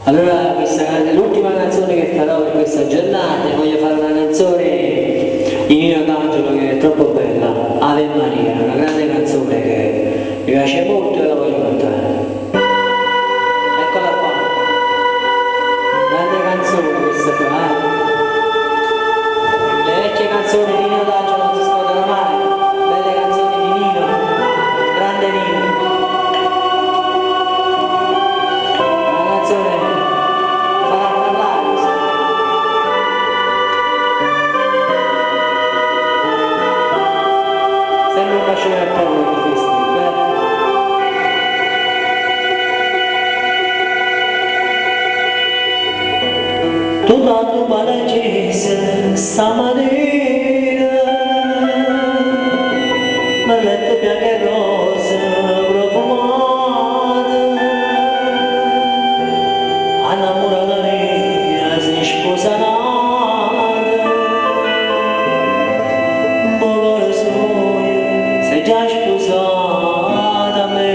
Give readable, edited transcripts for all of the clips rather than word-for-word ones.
Allora questa è l'ultima canzone che farò per questa giornata, voglio fare una canzone di Nino D'Angelo che è troppo bella, Ave Maria, una grande canzone che mi piace molto e la voglio cantare. Eccola qua, grande canzone questa qua, Le vecchie canzoni di Nino D'Angelo non si scordano mai, belle canzoni di Nino, grande Nino. Una canzone farà parlare. Sempre un bacino al popolo di questi, tu tanto malacese stamattina mi ha letto bianche rose profumate innamorata mia si sposa nata un po' cuore suo sei già sposata a me.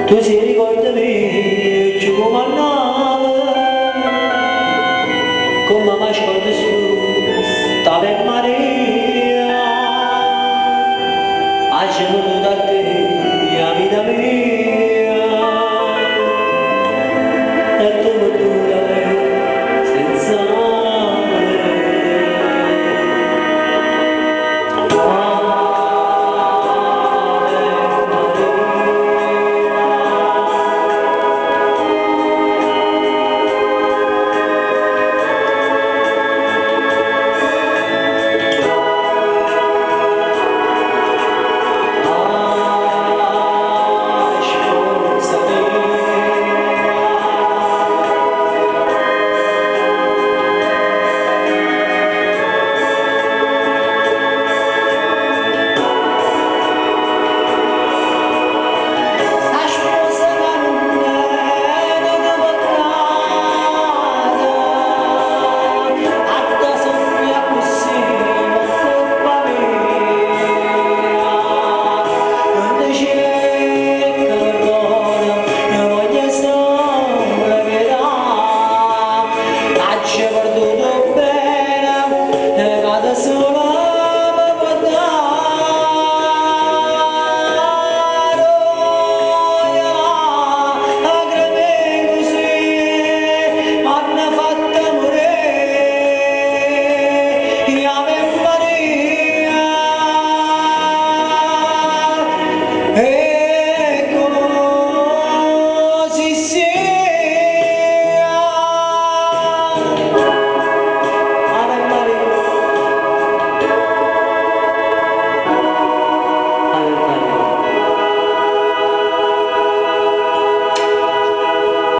Tu si ricordami ci comandava come mi scordi su stava in Maria a